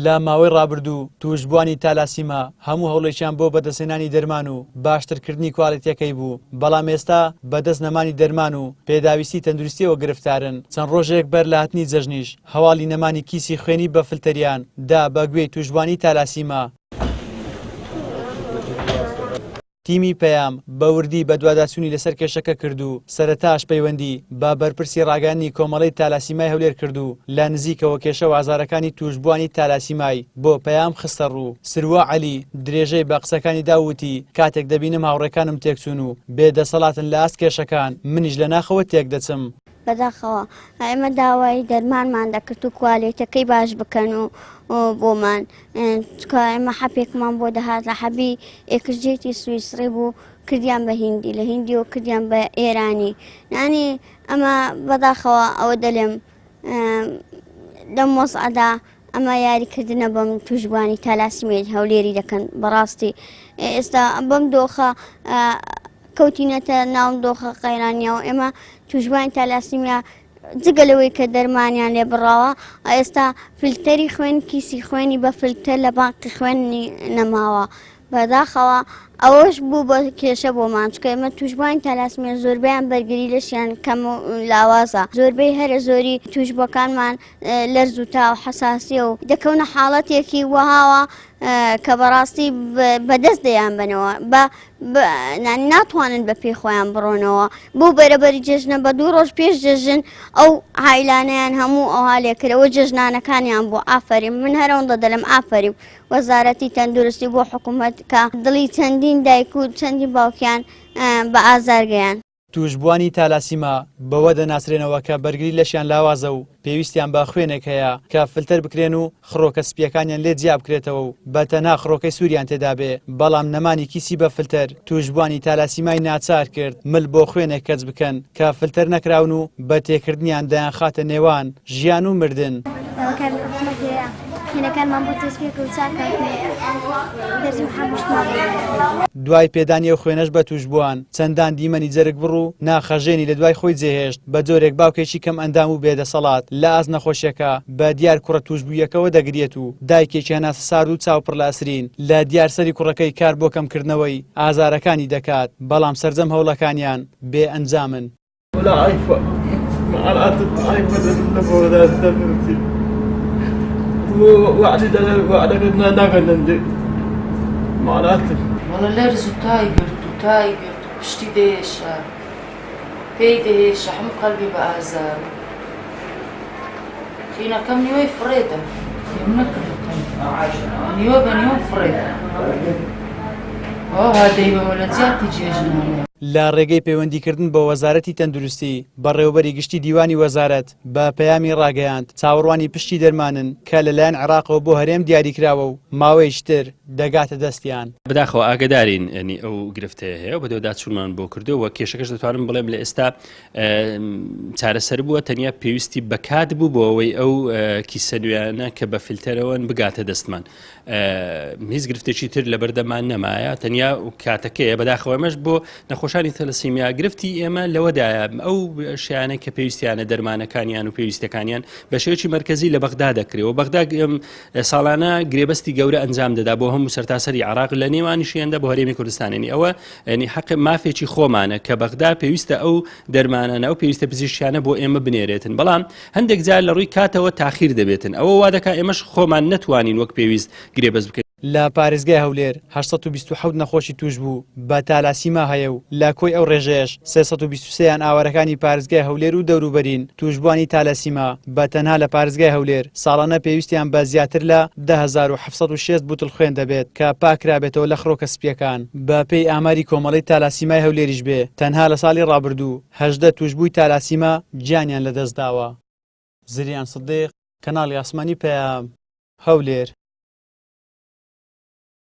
لە ماوەی ڕابردوو توشبوانی تالاسیما هەموو هەوڵێکیان بۆ بەدەستهێنانی دەرمان و باشترکردنی کواڵیتیەکەی بوو، بەڵام ئێستا بەدەست نەمانی دەرمان و پێداویستی تەندروستیەوە گرفتارن. چەند ڕۆژێک بەر لە هاتنی جەژنیش هەواڵی نەمانی کیسی خوێنی بە فلتەریان دا بە گوێی توشبوانی تالاسیما. تیمی پەیام بە وردی بە دواداچوونی لەسەر کێشەکە کرد و سەرەتاش پەیوەندی بە بەرپرسی ڕاگەیاندنی کۆمەڵەی تالاسیمای هەولێر کرد و لە نزیکەوە کێشە و ئازارەکانی توشبوانی تالاسیمای بۆ پەیام خستە ڕوو. سروە عەلی درێژەی بە قسەکانی داوتی کاتێک دەبینم هاوڕێکانم تێکچوون و بێدەسەڵاتن لە ئاست کێشەکان منیش لە ناخەوە تێک دەچم. بەداخەوە ئێمە داوای دەرمانمان دەکرد و کواڵیتەکەی باش بکەن و بۆمان ئێمە حەپێکمان بۆ دەهات لە حەبی ئێکرجێتی سویسڕی بوو کردیان بە هیندی، لە هیندی و کردیان بە ئێرانی. نانی ئەمە بەداخەوە ئەوە دەڵێم لەم وەزعەدا ئەمە یاریکردنە بەم توشبوانی تالاسیمای هەولێری دەکەن. بەڕاستی ئێستا بەم دۆخە کەوتینەتە ناو دۆخە قەیرانیەوە. ئێمە توشبوانی تالاسیمیا جگەلەوەی کە دەرمانیان لێ بڕاوە ئێستا فلتەری خوێن کیسی خوێنی بە فلتەر لە بانقی خوێنی نەماوە. بەداخەوە ئەوەش بوو بە کێشە بۆمان، چکە ئێمە توشبوانی تالاسیمیا زۆربەیان بەرگری لەشیان کەم و لاوازە. زۆربەی هەرە زۆری توشبەکانمان لەرز و تا و حەساسیە و دەکەونە حاڵەتێکی وەهاوە کە بەڕاستی بەدەست دەیان بنەوە ناتوانن بە پێی خۆیان بڕۆنەوە بۆ بەرەبەری جێژنە. بە 2 ڕۆژ پێش جێژن ئەو هایلانەیان هەموو ئەوها لێکرەوە جێژنانەکانیان بۆ ئافەرین. من هەرەوەندە دەلم ئافەری وەزارەتی تەندروستی بۆ حکوومەت کە دڵی چەندین دایک و چەندین باوکیان بە ئازارگەیان. توشبوانی تالاسیما بەوە دەناسرێنەوە کە بەرگری لەشیان لاوازە و پێویستیان بە خوێنێک هەیە کە فلتەر بکرێن و خڕۆکە سپیەکانیان لێ جیا بکرێتەوە و بە تەنها خڕۆکەی سووریان تێدا بێ. بەڵام نەمانی کیسی بە فلتەر توشبوانی تالاسیمای ناچار کرد مل بۆ خوێنێک کەچ بکەن کە فلتەر نەکراون و بە تێکردنیان دەیان خاتە نێوان ژیان و مردن. دوای پێدانی و خوێنەش بە توشبوان چەندان دیمەنی جەرگ بڕوو ناخەژێنی لە دوای خۆی جێهێشت بە جۆرێک باوکێکی کەم ئەندام و بێدەسەڵات لە ئاز نەخۆشیەکە بە دیار کوڕە توشبوویەکەوە دەگرێت و دایکێکی هەناسە سارد و چاوپڕ لە ئەسرین لە دیار سەری کوڕەکەی کار بۆ کەمکردنەوەی ئازارەکانی دەکات، بەڵام سەرجەم هەوڵەکانیان بێ ئەنجامن. والله لەرز و تای گرت و تای گرت و پشتی دێشە پێی دێشە هەموو قەلبی بە ئازار خینەکەم نیوەی فڕێدە یم نەکردەکەم نیوە بە نیوە فڕێدە ئەوە هادەی بەمە لە جیاتی جێژنانە. لە ڕێگەی پەیوەندیکردن بە وەزارەتی تەندروستی بەڕێوەبەری گشتی دیوانی وەزارەت بە پەیامی ڕاگەیاند چاوەڕوانی پشتی دەرمانن کە لەلایەن عێراقەوە بۆ هەرێم دیاریکراوە و ماوەیشتر دەگاتە دەستیان. بەداخەوە ئاگدارین ئەنی ئەو گرفتەیە هەیە و بەدەودا چوونمان بۆ کردەوە کێشەکەش دەتوانم بڵێم لە ئێستا چارەسەر بووە تەنیا پێویستی بەکات بوو بۆ ئەوەی ئەو کیسە نوێیانە کە بە فیلتەرەوەن بگاتە دەستمان. هیچ گرفتێکی تر لە بەردەمان نەمایە تەنیا کاتەکەیە. بەداخەوە ئەمەش بۆ نەخۆشانی تەلەسیمیا گرفتی ئێمە لەوەدایە ئەو شیانە کە پێویستیانە دەرمانەکانیان و پێویستەکانیان بە شێوەیەکی مەرکەزی لە بەغدا دەکرێەوە. بەغدا ساڵانە گرێبەستی گەورە ئەنجام دەدا بۆ هەموو سەرتاسەری عێراق لە نێوانیشیاندا بۆ هەرێمی کوردستانێنی. ئەوە ینی حەق مافێکی خۆمانە کە بەغدا پێویستە ئەو دەرمانانە ئەو پێویستە پزیشکیانە بۆ ئێمە بنێرێتن، بەڵام هەندێک جار لە ڕووی کاتەوە تاخیر دەبێتن. ئەوە وا دەکات ئێمەش خۆمان نەتوانین وەک پێویست گرێبەست بکەین. لە پارێزگای هەولێر 827 نەخۆشی توش بوو بە تالاسیما هەیە و لە کۆی ئەو ڕێژەیەش 323یان ئاوارەکانی پارێزگای هەولێر و دەوروبەرین توشبوانی تالاسیما. بە تەنها لە پارێزگای هەولێر ساڵانە پێویستیان بە زیاتر لە 10706 بوتڵ خوێن دەبێت کە پاکرابێتەوە لە خڕۆکە سپیەکان. بە پێی ئاماری کۆمەڵی تالاسیمای هەولێریش بێ تەنها لە ساڵی ڕابردوو 18 توشبووی تالاسیما گیانیان لەدەست داوە. زریان سدیق، کەناڵی ئاسمانی پەیام، هەولێر.